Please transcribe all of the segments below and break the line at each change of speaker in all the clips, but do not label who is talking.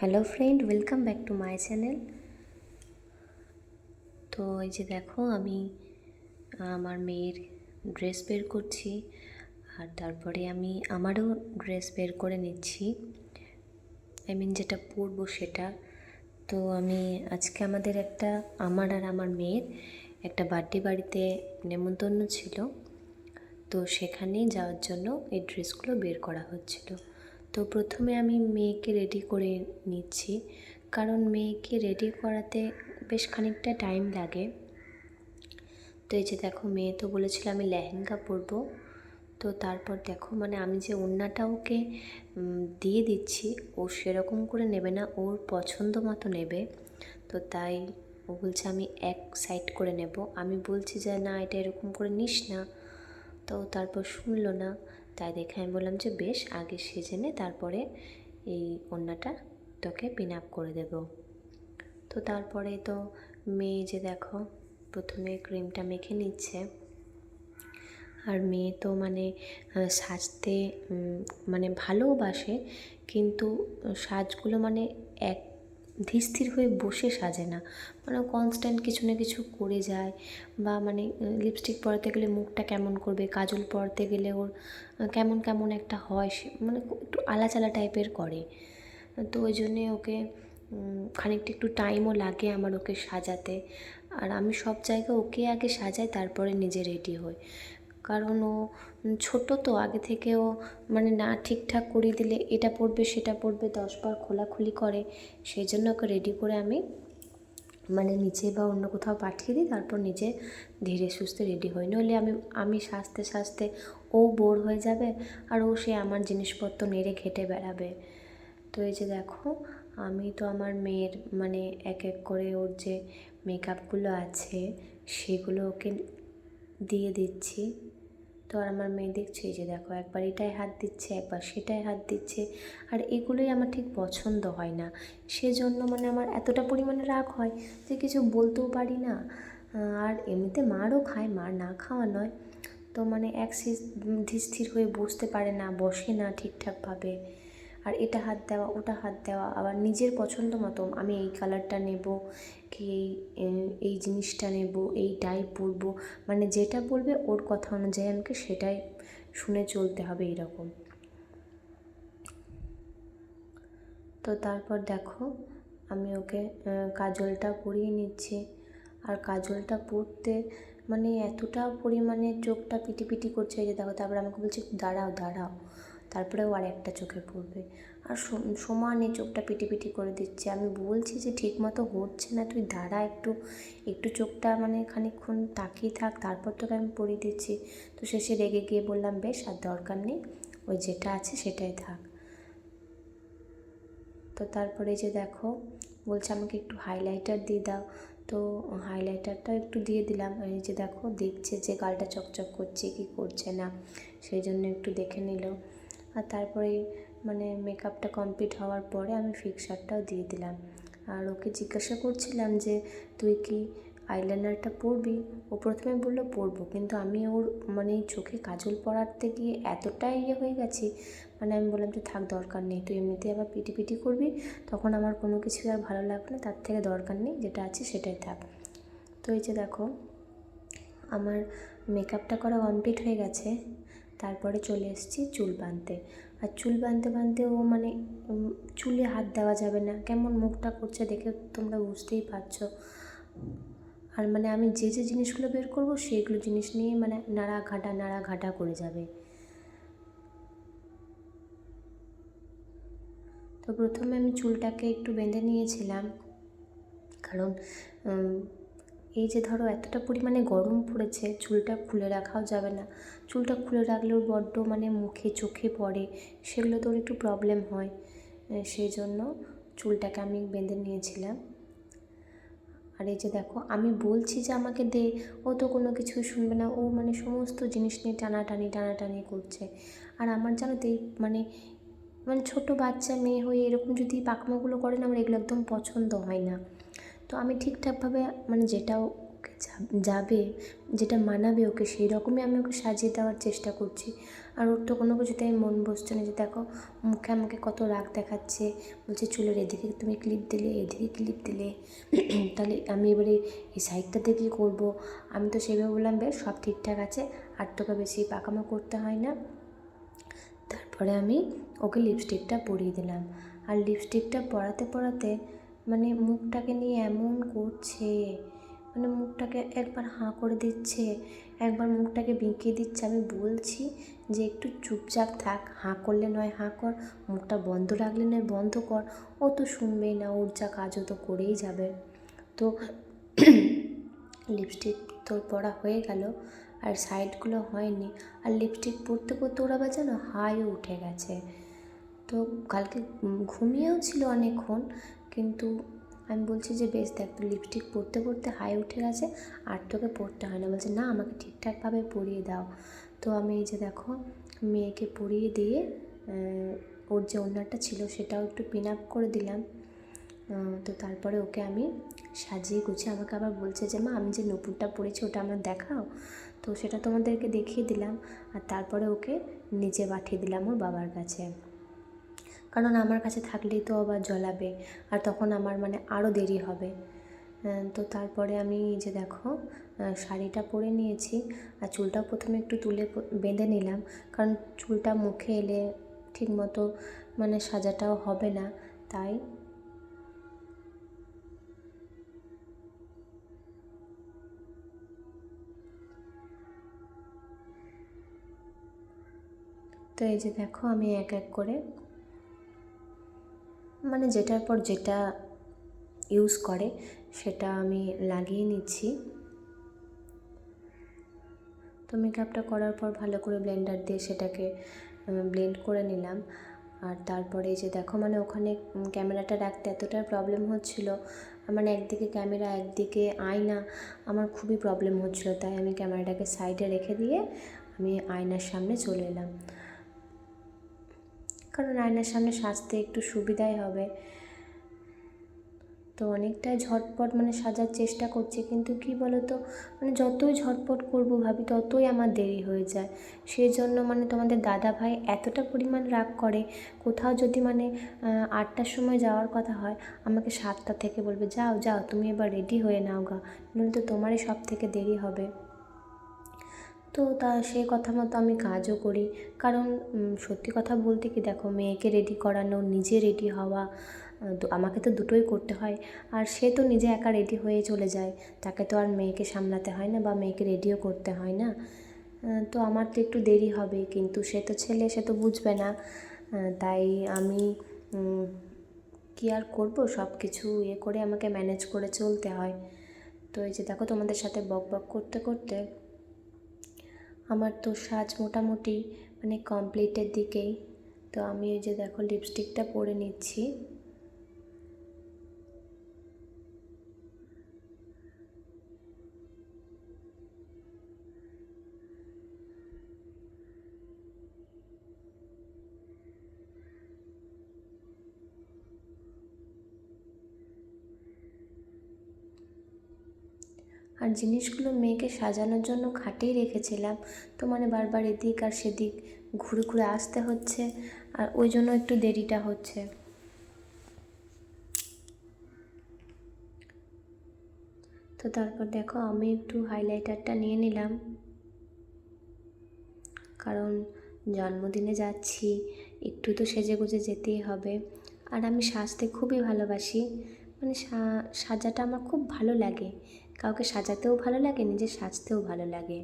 Hello friend, welcome back to my channel. তো এই যে দেখো, আমি আমার মেয়ের ড্রেস বের করছি, আর তারপরে আমি আমারও ড্রেস বের করে নিচ্ছি, যেটা পরবো সেটা। তো আমি আজকে আমাদের আমার আর আমার মেয়ের একটা বার্থডে বাড়িতে নেমন্তন্ন ছিল, তো সেখানে যাওয়ার জন্য এই ড্রেসগুলো বের করা হচ্ছিল। তো প্রথমে আমি মেয়েকে রেডি করে নিচ্ছি, কারণ মেয়েকে রেডি করাতে বেশ খানিকটা টাইম লাগে। তো এই যে দেখো, মেয়ে তো বলেছিল আমি লেহেঙ্গা পরবো। তো তারপর দেখো, আমি যে ওড়নাটা ওকে দিয়ে দিচ্ছি, ও সেরকম করে নেবে না, ওর পছন্দ মতো নেবে। তো তাই ও বলছে আমি এক সাইড করে নেব। আমি বলছি যে না, এটা এরকম করে নিস না। তো তারপর শুনলো না। তাই দেখে আমি বললাম যে বেশ, আগে সেজে নে, তারপরে এই ওড়নাটা তোকে পিন আপ করে দেব। তো তারপরে তো মেয়ে যে দেখো, প্রথমে ক্রিমটা মেখে নিচ্ছে। আর মেয়ে তো সাজতে ভালোবাসে, কিন্তু সাজগুলো এক ধীর হয়ে বসে সাজে না, কনস্ট্যান্ট কিছু না কিছু করে যায়। বা লিপস্টিক পরাতে গেলে মুখটা কেমন করবে, কাজল পরাতে গেলে ওর কেমন কেমন একটা হয়, সে একটু আলাচালা টাইপের করে। তো ওই জন্যে ওকে খানিকটা একটু টাইমও লাগে আমার ওকে সাজাতে। আর আমি সব জায়গায় ওকে আগে সাজাই, তারপরে নিজে রেডি হই। কারণ ও ছোটো, তো আগে থেকে ও না ঠিকঠাক করিয়ে দিলে এটা পরবে সেটা পরবে 10বার খোলাখুলি করে। সেই জন্য ওকে রেডি করে আমি নিচে বা অন্য কোথাও পাঠিয়ে দিই, তারপর নিজে ধীরে সুস্থে রেডি হই। নইলে আমি সাজতে সাজতে ও বোর হয়ে যাবে, আর ও সে আমার জিনিসপত্র নেড়ে ঘেটে বেড়াবে। তো এই যে দেখো, আমি তো আমার মেয়ের এক এক করে ওর যে মেকআপগুলো আছে সেগুলো ওকে দিয়ে দিচ্ছি। তো আর আমার মেয়ে দেখছে, এই যে দেখো, একবার এটায় হাত দিচ্ছে, একবার সেটায় হাত দিচ্ছে। আর এগুলোই আমার ঠিক পছন্দ হয় না। সেজন্য আমার এতটা পরিমাণে রাগ হয় যে কিছু বলতেও পারি না। আর এমনিতে মারও খায়, মার না খাওয়া নয়। তো এক স্থির হয়ে বসতে পারে না, বসে না ঠিকঠাকভাবে। আর এটা হাত দেওয়া, ওটা হাত দেওয়া, আবার নিজের পছন্দ মতো আমি এই কালারটা নেব, কি এই জিনিসটা নেব, এইটাই পরবো, যেটা বলবে ওর কথা অনুযায়ী আমাকে সেটাই শুনে চলতে হবে, এইরকম। তো তারপর দেখো, আমি ওকে কাজলটা পরিয়ে নিচ্ছি। আর কাজলটা পরতে এতটা পরিমাণে চোখটা পিটিপিটি করছে, এই যে দেখো। তারপরে আমাকে বলছে দাঁড়াও দাঁড়াও, তারপরে ও আর একটা চোখে পড়বে। আর সমানে চোখটা পিটিপিটি করে দিচ্ছে। আমি বলছি যে ঠিক মতো হচ্ছে না, তুই দাঁড়া একটু, একটু চোখটা খানিকক্ষণ তাকিয়ে থাক, তারপর তোকে আমি পরিয়ে দিচ্ছি। তো শেষে রেগে গিয়ে বললাম বেশ, আর দরকার নেই, ওই যেটা আছে সেটাই থাক। তো তারপরে যে দেখো, বলছে আমাকে একটু হাইলাইটার দিয়ে দাও। তো হাইলাইটারটাও একটু দিয়ে দিলাম। এই যে দেখো, দেখছে যে গালটা চকচক করছে কি করছে না, সেই জন্য একটু দেখে নিল। আর তারপরে মেকআপটা কমপ্লিট হওয়ার পরে আমি ফিক্সারটাও দিয়ে দিলাম। আর ওকে জিজ্ঞাসা করছিলাম যে তুই কি আইলাইনারটা পরবি? ও প্রথমে বললো পরবো, কিন্তু আমি ওর এই চোখে কাজল পরাতে গিয়ে এতটাই হয়ে গেছি, আমি বললাম যে থাক, দরকার নেই, তুই এমনিতে আবার পিটি করবি, তখন আমার কোনো কিছু আর ভালো লাগবে না, তার থেকে দরকার নেই, যেটা আছে সেটাই থাক। তো এই যে দেখো, আমার মেকআপটা করা কমপ্লিট হয়ে গেছে। তারপরে চলে এসেছি চুল বাঁধতে। আর চুল বাঁধতে বাঁধতে ও চুলে হাত দেওয়া যাবে না, কেমন মুখটা করছে দেখে তোমরা বুঝতেই পারছো। আর আমি যে যে জিনিসগুলো বের করবো সেইগুলো জিনিস নিয়ে নাড়া ঘাটা করে যাবে। তো প্রথমে আমি চুলটাকে একটু বেঁধে নিয়েছিলাম, কারণ এই যে ধরো এতটা পরিমাণে গরম পড়েছে, চুলটা খুলে রাখাও যাবে না। চুলটা খুলে রাখলেও বড্ড মুখে চোখে পড়ে, সেগুলো তো ওর একটু প্রবলেম হয়। সেই জন্য চুলটাকে আমি বেঁধে নিয়েছিলাম। আর এই যে দেখো, আমি বলছি যে আমাকে দে, ও তো কোনো কিছুই শুনবে না। ও সমস্ত জিনিস নিয়ে টানাটানি করছে। আর আমার জানো তো এই ছোটো বাচ্চা মেয়ে হয়ে এরকম যদি পাকনাগুলো করে না, আমার এগুলো একদম পছন্দ হয় না। তো আমি ঠিকঠাকভাবে যেটা ওকে যাবে, যেটা মানাবে ওকে, সেই রকমই আমি ওকে সাজিয়ে দেওয়ার চেষ্টা করছি। আর ওর তো কোনো কিছুতেই মন বসছে না। যে দেখো মুখে আমাকে কত রাগ দেখাচ্ছে, বলছে চুলের এদিকে তুমি ক্লিপ দিলে, এদিকে ক্লিপ দিলে, তাহলে আমি এবারে এই সাইডটাতে কী করবো। আমি তো সেভাবে বললাম বেশ সব ঠিকঠাক আছে, আর তোকে বেশি পাকামো করতে হয় না। তারপরে আমি ওকে লিপস্টিকটা পরিয়ে দিলাম। আর লিপস্টিকটা পরাতে পরাতে মানে মুখটাকে নিয়ে এমন করছে, মানে মুখটাকে একবার হাঁ করে দিচ্ছে, একবার মুখটাকে বেঁকিয়ে দিচ্ছে। আমি বলছি যে একটু চুপচাপ থাক, হাঁ করলে নয় হাঁ কর, মুখটা বন্ধ রাখলে নয় বন্ধ কর। ও তো শুনবেই না, ওর যা কাজ ও তো করেই যাবে। তো লিপস্টিক তো পরা হয়ে গেল, আর সাইডগুলো হয়নি। আর লিপস্টিক পরতে পরতে ওর আবার যেন হাইও উঠে গেছে। তো কালকে ঘুমিয়েও ছিল অনেকক্ষণ, কিন্তু আমি বলছি যে বেশ দেখ তো লিপস্টিক পরতে পরতে হাই উঠে গেছে, আর তোকে পরতে হয় না। বলছে না আমাকে ঠিকঠাকভাবে পরিয়ে দাও। তো আমি এই যে দেখো মেয়েকে পরিয়ে দিয়ে ওর যে ওড়নাটা ছিল সেটাও একটু পিন আপ করে দিলাম। তো তারপরে ওকে আমি সাজিয়ে গুছিয়ে, আমাকে আবার বলছে যে মা আমি যে নূপুরটা পরেছি ওটা আমার দেখাও। তো সেটা তোমাদেরকে দেখিয়ে দিলাম, আর তারপরে ওকে নিচে পাঠিয়ে দিলাম ওর বাবার কাছে, কারণ আমার কাছে থাকলেই তো আবার জ্বলাবে, আর তখন আমার মানে আরও দেরি হবে। তো তারপরে আমি যে দেখো শাড়িটা পরে নিয়েছি, আর চুলটাও প্রথমে একটু তুলে বেঁধে নিলাম, কারণ চুলটা মুখে এলে ঠিক মতো মানে সাজাটাও হবে না, তাই। তো এই যে দেখো আমি এক এক করে মানে যেটার পর যেটা ইউজ করে সেটা আমি লাগিয়ে নিচ্ছি। তো মেকআপটা করার পর ভালো করে ব্লেন্ডার দিয়ে সেটাকে ব্লেন্ড করে নিলাম। আর তারপরে এই যে দেখো মানে ওখানে ক্যামেরাটা রাখতে এতটা প্রবলেম হচ্ছিল, মানে একদিকে ক্যামেরা একদিকে আয়না, আমার খুবই প্রবলেম হচ্ছিলো, তাই আমি ক্যামেরাটাকে সাইডে রেখে দিয়ে আমি আয়নার সামনে চলে এলাম, কারণ আয়নার সামনে সাজতে একটু সুবিধাই হবে। তো অনেকটাই ঝটপট মানে সাজার চেষ্টা করছি, কিন্তু কি বলো তো মানে যতই ঝটপট করবো ভাবি ততই আমার দেরি হয়ে যায়। সেই জন্য মানে তোমাদের দাদা ভাই এতটা পরিমাণ রাগ করে, কোথাও যদি মানে 8টার সময় যাওয়ার কথা হয় আমাকে 7টা থেকে বলবে যাও যাও তুমি এবার রেডি হয়ে নাও গা, নইলে তো তোমারই সব থেকে দেরি হবে। তো সেই কথা মতো আমি কাজও করি, কারণ সত্যি কথা বলতে কি দেখো মেয়েকে রেডি করানো, নিজে রেডি হওয়া, তো আমাকে তো দুটোই করতে হয়। আর সে তো নিজে একা রেডি হয়ে চলে যায়, তাকে তো আর মেয়েকে সামলাতে হয় না বা মেয়েকে রেডিও করতে হয় না। তো আমার তো একটু দেরি হবে, কিন্তু সে তো ছেলে, সে তো বুঝবে না। তাই আমি কী আর করবো, সব কিছু করে আমাকে ম্যানেজ করে চলতে হয়। তো এই যে দেখো তোমাদের সাথে বক বক করতে করতে আমার তো সাজ মোটামুটি মানে কমপ্লিটের দিকেই। তো আমি এই যে দেখো লিপস্টিকটা পরে নিচ্ছি। আর জিনিসগুলো মেয়েকে সাজানোর জন্য খাটেই রেখেছিলাম, তো মানে বারবার এদিক আর সেদিক ঘুরে ঘুরে আসতে হচ্ছে, আর ওই জন্য একটু দেরিটা হচ্ছে। তো তারপর দেখো আমি একটু হাইলাইটারটা নিয়ে নিলাম, কারণ জন্মদিনে যাচ্ছি, একটু তো সেজেগুজে যেতেই হবে। আর আমি সাজতে খুবই ভালোবাসি, মানে সাজাটা আমার খুব ভালো লাগে, কাউকে সাজাতেও ভালো লাগে, নিজে সাজতেও ভালো লাগে।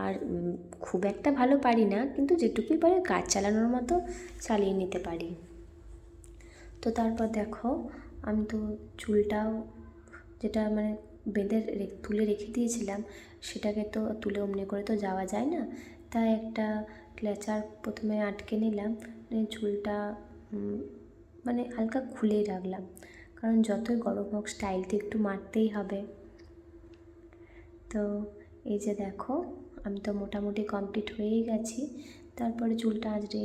আর খুব একটা ভালো পারি না, কিন্তু যেটুকুই পারি কাজ চালানোর মতো চালিয়ে নিতে পারি। তো তারপর দেখো আমি তো চুলটাও যেটা মানে বেঁধে তুলে রেখে দিয়েছিলাম সেটাকে তো তুলে অমনি করে তো যাওয়া যায় না, তাই একটা ক্লেচার প্রথমে আটকে নিলাম, চুলটা মানে হালকা খুলেই রাখলাম, কারণ যতই গরম হোক স্টাইল তো একটু মারতেই হবে। তো এই যে দেখো আমি তো মোটামুটি কমপ্লিট হয়েই গেছি। তারপরে চুলটা আঁচড়ে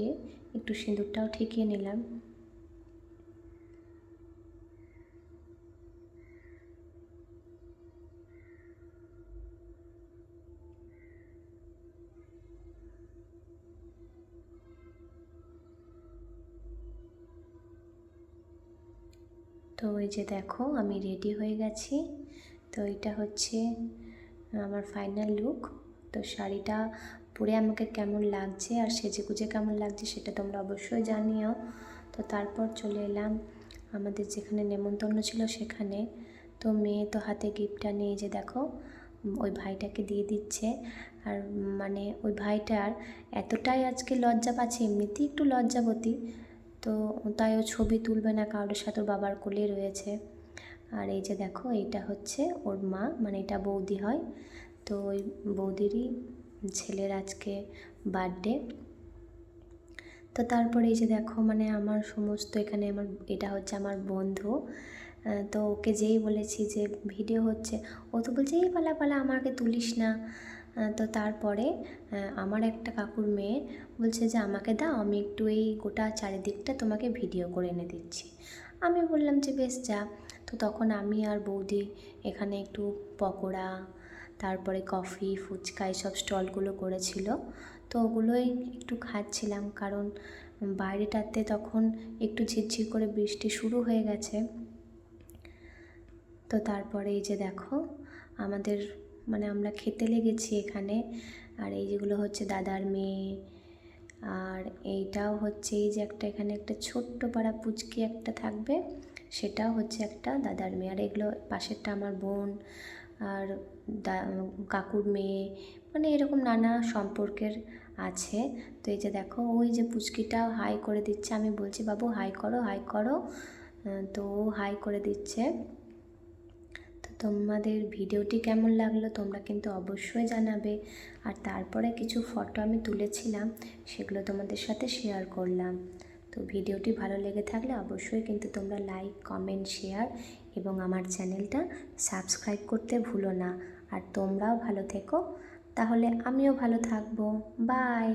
একটু সিঁদুরটাও ঠেকিয়ে নিলাম। তো এই যে দেখো আমি রেডি হয়ে গেছি। তো এটা হচ্ছে আমার ফাইনাল লুক। তো শাড়িটা পরে আমাকে কেমন লাগছে আর সেজেগুজে কেমন লাগছে সেটা তোমরা অবশ্যই জানিও। তো তারপর চলে এলাম আমাদের যেখানে নেমন্তন্ন ছিল সেখানে। তো মেয়ে তো হাতে গিফটটা নিয়ে যে দেখো ওই ভাইটাকে দিয়ে দিচ্ছে। আর মানে ওই ভাইটার এতটাই আজকে লজ্জা পাচ্ছে, এমনিতেই একটু লজ্জাবতী, তো তাই ও ছবি তুলবে না কারোর সাথে, ওর বাবার কোলে রয়েছে। আর এই যে দেখো এইটা হচ্ছে ওর মা, মানে এটা বৌদি হয়। তো ওই বৌদিরই ছেলের আজকে বার্থডে। তো তারপরে এই যে দেখো মানে আমার সমস্ত এখানে আমার এটা হচ্ছে আমার বন্ধু। তো ওকে যেই বলেছি যে ভিডিও হচ্ছে, ও তো বলছে এই পালা পালা আমাকে তুলিস না। তো তারপরে আমার একটা কাকুর মেয়ে বলছে যে আমাকে দাও, আমি একটু এই গোটা চারিদিকটা তোমাকে ভিডিও করে এনে দিচ্ছি। আমি বললাম যে বেশ যা। তো তখন আমি আর বৌদি এখানে একটু পকোড়া, তারপরে কফি, ফুচকা এইসব স্টলগুলো করেছিল। তো ওগুলোই একটু খাচ্ছিলাম, কারণ বাইরেটাতে তখন একটু ঝিরঝির করে বৃষ্টি শুরু হয়ে গেছে। তো তারপরে এই যে দেখো আমাদের মানে আমরা খেতে লেগেছি এখানে। আর এই যেগুলো হচ্ছে দাদার মেয়ে, আর এইটাও হচ্ছে এই যে একটা এখানে একটা ছোট্ট পাড়া পুচকি একটা থাকবে, সেটাও হচ্ছে একটা দাদার মেয়ে। আর এগুলো পাশেরটা আমার বোন আর কাকুর মেয়ে, মানে এরকম নানা সম্পর্কের আছে। তো এই যে দেখো ওই যে পুচকিটাও হাই করে দিচ্ছে, আমি বলছি বাবু হাই করো হাই করো, তো ও হাই করে দিচ্ছে। তো তোমাদের ভিডিওটি কেমন লাগলো তোমরা কিন্তু অবশ্যই জানাবে। আর তারপরে কিছু ফটো আমি তুলেছিলাম, সেগুলো তোমাদের সাথে শেয়ার করলাম। তো ভিডিওটি ভালো লেগে থাকলে অবশ্যই কিন্তু তোমরা লাইক, কমেন্ট, শেয়ার এবং আমার চ্যানেলটা সাবস্ক্রাইব করতে ভুলো না। আর তোমরাও ভালো থেকো, তাহলে আমিও ভালো থাকবো। বাই।